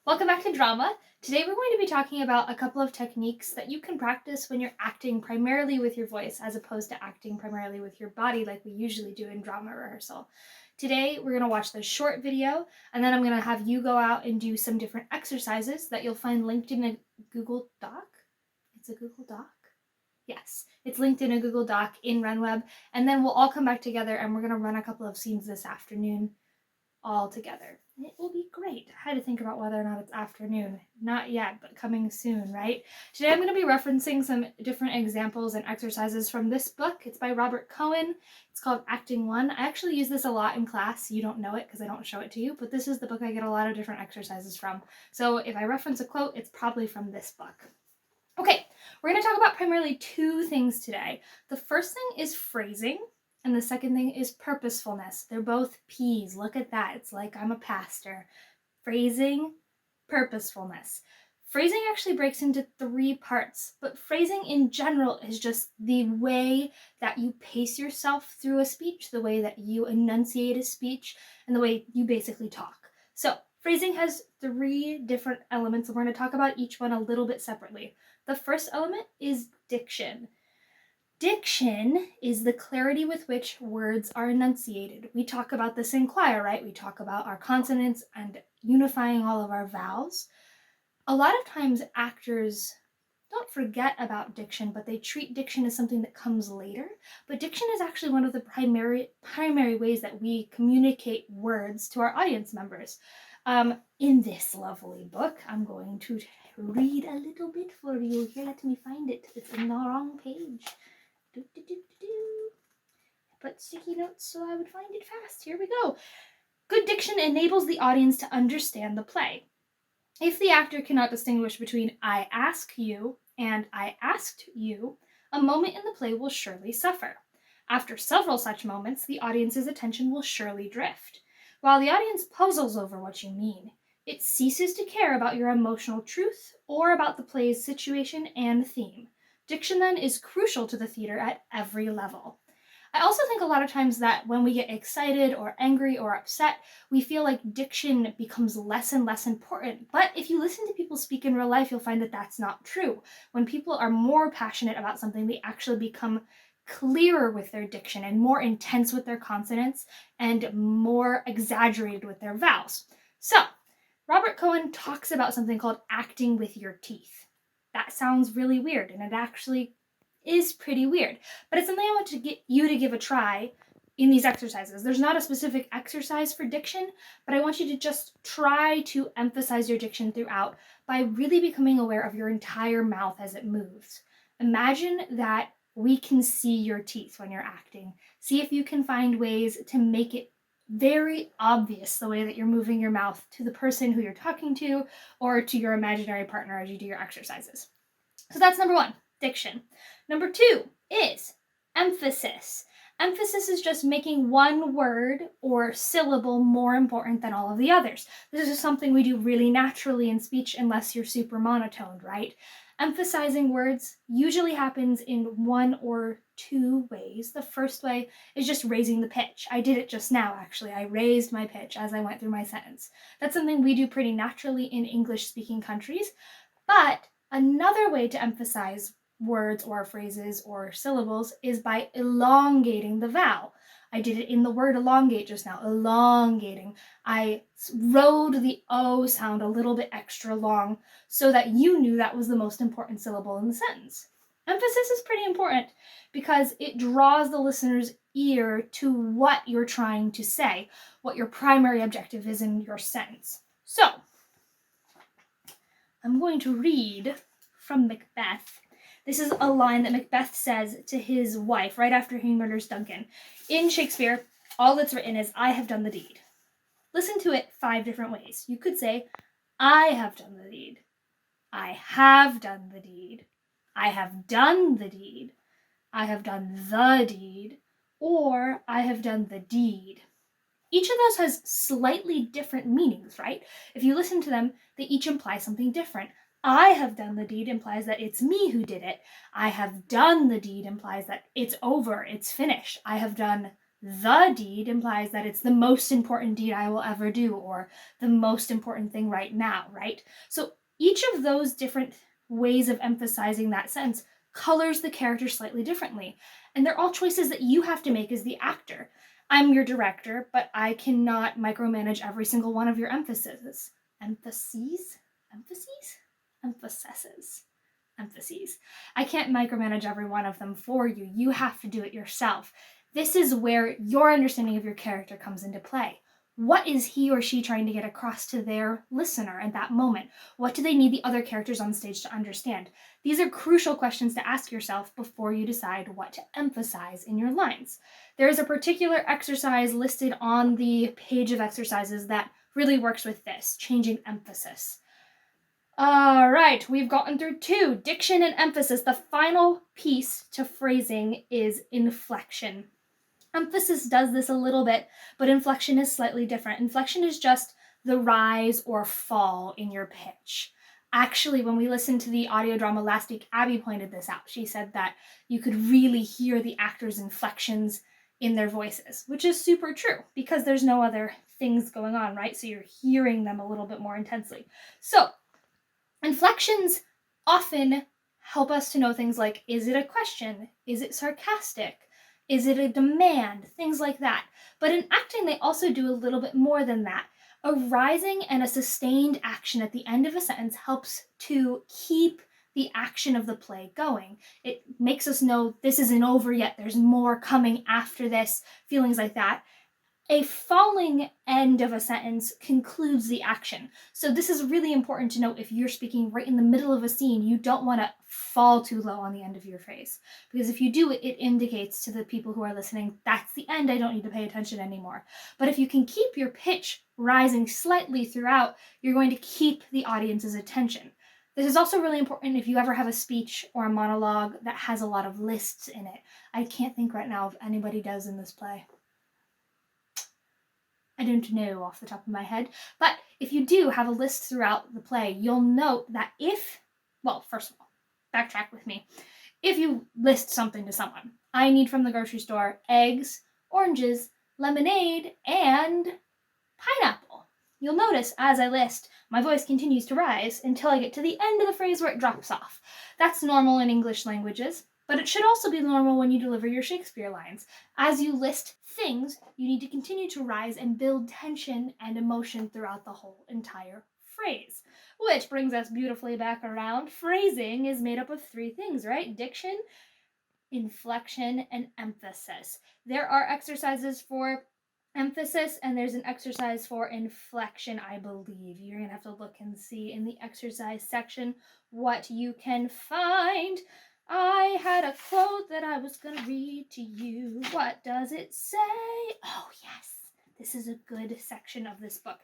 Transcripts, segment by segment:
Welcome back to Drama. Today we're going to be talking about a couple of techniques that you can practice when you're acting primarily with your voice as opposed to acting primarily with your body like we usually do in drama rehearsal. Today we're going to watch the short video and then I'm going to have you go out and do some different exercises that you'll find linked in a Google Doc. It's a Google Doc? Yes, it's linked in a Google Doc in RunWeb, and then we'll all come back together and we're going to run a couple of scenes this afternoon all together. It will be great. I had to think about whether or not it's afternoon. Not yet, but coming soon, right? Today I'm going to be referencing some different examples and exercises from this book. It's by Robert Cohen. It's called Acting One. I actually use this a lot in class. You don't know it because I don't show it to you, but this is the book I get a lot of different exercises from. So if I reference a quote, it's probably from this book. Okay, we're going to talk about primarily two things today. The first thing is phrasing, and the second thing is purposefulness. They're both P's. Look at that. It's like I'm a pastor. Phrasing, purposefulness. Phrasing actually breaks into three parts, but phrasing in general is just the way that you pace yourself through a speech, the way that you enunciate a speech, and the way you basically talk. So phrasing has three different elements, and we're going to talk about each one a little bit separately. The first element is diction. Diction is the clarity with which words are enunciated. We talk about this in choir, right? We talk about our consonants and unifying all of our vowels. A lot of times actors don't forget about diction, but they treat diction as something that comes later. But diction is actually one of the primary ways that we communicate words to our audience members. In this lovely book, I'm going to read a little bit for you. Here, let me find it. It's in the wrong page. I put sticky notes so I would find it fast. Here we go. Good diction enables the audience to understand the play. If the actor cannot distinguish between I ask you and I asked you, a moment in the play will surely suffer. After several such moments, the audience's attention will surely drift. While the audience puzzles over what you mean, it ceases to care about your emotional truth or about the play's situation and theme. Diction, then, is crucial to the theater at every level. I also think a lot of times that when we get excited or angry or upset, we feel like diction becomes less and less important. But if you listen to people speak in real life, you'll find that that's not true. When people are more passionate about something, they actually become clearer with their diction and more intense with their consonants and more exaggerated with their vowels. So, Robert Cohen talks about something called acting with your teeth. That sounds really weird, and it actually is pretty weird, but it's something I want to get you to give a try in these exercises. There's not a specific exercise for diction, but I want you to just try to emphasize your diction throughout by really becoming aware of your entire mouth as it moves. Imagine that we can see your teeth when you're acting. See if you can find ways to make it very obvious the way that you're moving your mouth to the person who you're talking to or to your imaginary partner as you do your exercises. So that's number one, diction. Number two is emphasis. Emphasis is just making one word or syllable more important than all of the others. This is something we do really naturally in speech unless you're super monotoned, right? Emphasizing words usually happens in one or two ways. The first way is just raising the pitch. I did it just now, actually. I raised my pitch as I went through my sentence. That's something we do pretty naturally in English-speaking countries. But another way to emphasize words or phrases or syllables is by elongating the vowel. I did it in the word elongate just now, elongating. I rode the O sound a little bit extra long so that you knew that was the most important syllable in the sentence. Emphasis is pretty important because it draws the listener's ear to what you're trying to say, what your primary objective is in your sentence. So, I'm going to read from Macbeth. This is a line that Macbeth says to his wife right after he murders Duncan. In Shakespeare, all that's written is, I have done the deed. Listen to it 5 different ways. You could say, I have done the deed. I have done the deed. I have done the deed. I have done the deed. Or I have done the deed. Each of those has slightly different meanings, right? If you listen to them, they each imply something different. I have done the deed implies that it's me who did it. I have done the deed implies that it's over, it's finished. I have done The deed implies that it's the most important deed I will ever do, or the most important thing right now, right? So each of those different ways of emphasizing that sense colors the character slightly differently. And they're all choices that you have to make as the actor. I'm your director, but I cannot micromanage every single one of your emphases. Emphases? Emphases. I can't micromanage every one of them for you. You have to do it yourself. This is where your understanding of your character comes into play. What is he or she trying to get across to their listener at that moment? What do they need the other characters on stage to understand? These are crucial questions to ask yourself before you decide what to emphasize in your lines. There is a particular exercise listed on the page of exercises that really works with this, changing emphasis. All right, we've gotten through 2, diction and emphasis. The final piece to phrasing is inflection. Emphasis does this a little bit, but inflection is slightly different. Inflection is just the rise or fall in your pitch. Actually, when we listened to the audio drama last week, Abby pointed this out. She said that you could really hear the actors' inflections in their voices, which is super true because there's no other things going on, right? So you're hearing them a little bit more intensely. So inflections often help us to know things like, is it a question? Is it sarcastic? Is it a demand? Things like that. But in acting, they also do a little bit more than that. A rising and a sustained action at the end of a sentence helps to keep the action of the play going. It makes us know this isn't over yet. There's more coming after this, feelings like that. A falling end of a sentence concludes the action. So this is really important to note. If you're speaking right in the middle of a scene, you don't want to fall too low on the end of your phrase. Because if you do, it indicates to the people who are listening, that's the end, I don't need to pay attention anymore. But if you can keep your pitch rising slightly throughout, you're going to keep the audience's attention. This is also really important if you ever have a speech or a monologue that has a lot of lists in it. I can't think right now if anybody does in this play. I don't know off the top of my head, but if you do have a list throughout the play, you'll note that first of all, backtrack with me. If you list something to someone, I need from the grocery store eggs, oranges, lemonade, and pineapple. You'll notice as I list, my voice continues to rise until I get to the end of the phrase where it drops off. That's normal in English languages, but it should also be normal when you deliver your Shakespeare lines. As you list things, you need to continue to rise and build tension and emotion throughout the whole entire phrase. Which brings us beautifully back around. Phrasing is made up of 3 things, right? Diction, inflection, and emphasis. There are exercises for emphasis and there's an exercise for inflection, I believe. You're going to have to look and see in the exercise section what you can find. I had a quote that I was going to read to you. What does it say? Oh, yes. This is a good section of this book.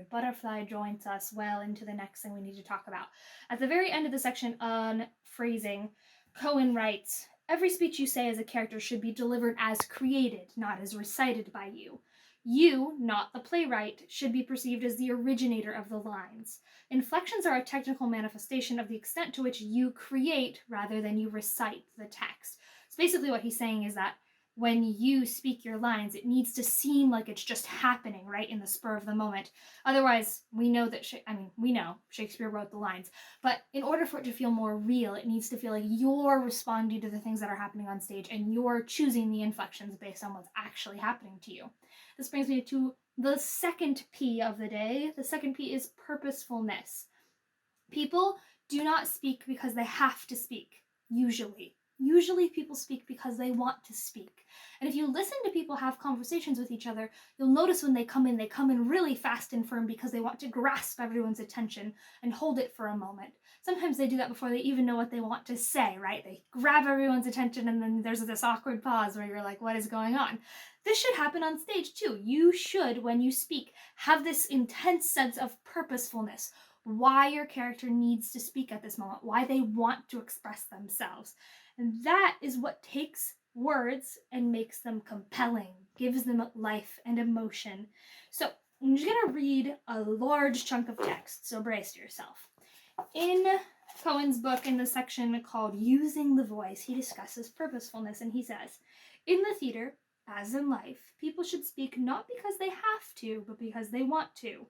Butterfly joins us well into the next thing we need to talk about. At the very end of the section on phrasing, Cohen writes, every speech you say as a character should be delivered as created, not as recited by you. You, not the playwright, should be perceived as the originator of the lines. Inflections are a technical manifestation of the extent to which you create rather than you recite the text. So basically what he's saying is that when you speak your lines, it needs to seem like it's just happening right in the spur of the moment. Otherwise, we know Shakespeare wrote the lines, but in order for it to feel more real, it needs to feel like you're responding to the things that are happening on stage and you're choosing the inflections based on what's actually happening to you. This brings me to the second P of the day. The second P is purposefulness. People do not speak because they have to speak, usually. Usually people speak because they want to speak. And if you listen to people have conversations with each other, you'll notice when they come in really fast and firm because they want to grasp everyone's attention and hold it for a moment. Sometimes they do that before they even know what they want to say, right? They grab everyone's attention and then there's this awkward pause where you're like, what is going on? This should happen on stage too. You should, when you speak, have this intense sense of purposefulness. Why your character needs to speak at this moment, why they want to express themselves. And that is what takes words and makes them compelling, gives them life and emotion. So I'm just going to read a large chunk of text, so brace yourself. In Cohen's book, in the section called Using the Voice, he discusses purposefulness, and he says, in the theater, as in life, people should speak not because they have to, but because they want to.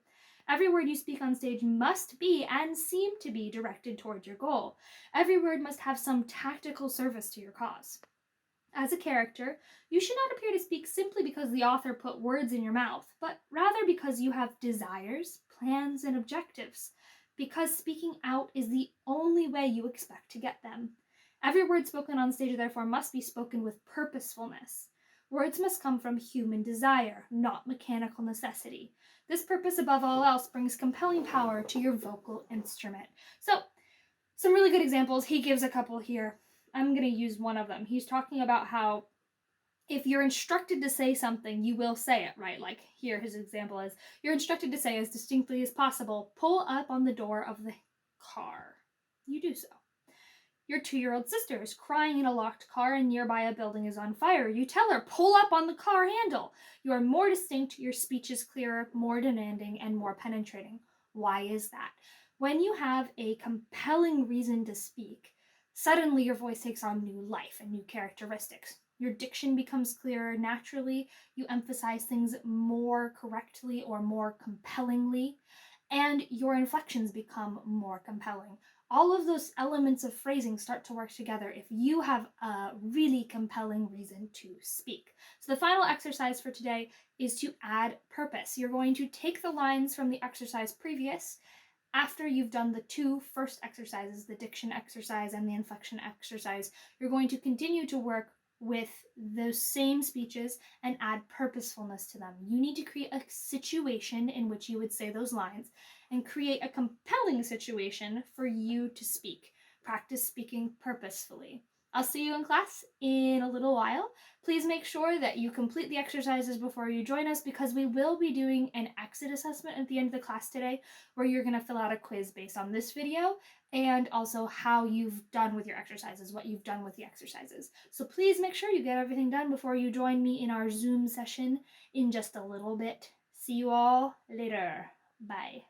Every word you speak on stage must be and seem to be directed toward your goal. Every word must have some tactical service to your cause. As a character, you should not appear to speak simply because the author put words in your mouth, but rather because you have desires, plans, and objectives, because speaking out is the only way you expect to get them. Every word spoken on stage, therefore, must be spoken with purposefulness. Words must come from human desire, not mechanical necessity. This purpose, above all else, brings compelling power to your vocal instrument. So, some really good examples. He gives a couple here. I'm going to use one of them. He's talking about how if you're instructed to say something, you will say it, right? Like here, his example is, you're instructed to say as distinctly as possible, pull up on the door of the car. You do so. Your 2-year-old sister is crying in a locked car and nearby a building is on fire. You tell her, pull up on the car handle. You are more distinct, your speech is clearer, more demanding, and more penetrating. Why is that? When you have a compelling reason to speak, suddenly your voice takes on new life and new characteristics. Your diction becomes clearer naturally, you emphasize things more correctly or more compellingly, and your inflections become more compelling. All of those elements of phrasing start to work together if you have a really compelling reason to speak. So the final exercise for today is to add purpose. You're going to take the lines from the exercise previous. After you've done the 2 first exercises, the diction exercise and the inflection exercise, you're going to continue to work with those same speeches and add purposefulness to them. You need to create a situation in which you would say those lines and create a compelling situation for you to speak. Practice speaking purposefully. I'll see you in class in a little while. Please make sure that you complete the exercises before you join us, because we will be doing an exit assessment at the end of the class today, where you're going to fill out a quiz based on this video and also how you've done with your exercises, what you've done with the exercises. So please make sure you get everything done before you join me in our Zoom session in just a little bit. See you all later. Bye.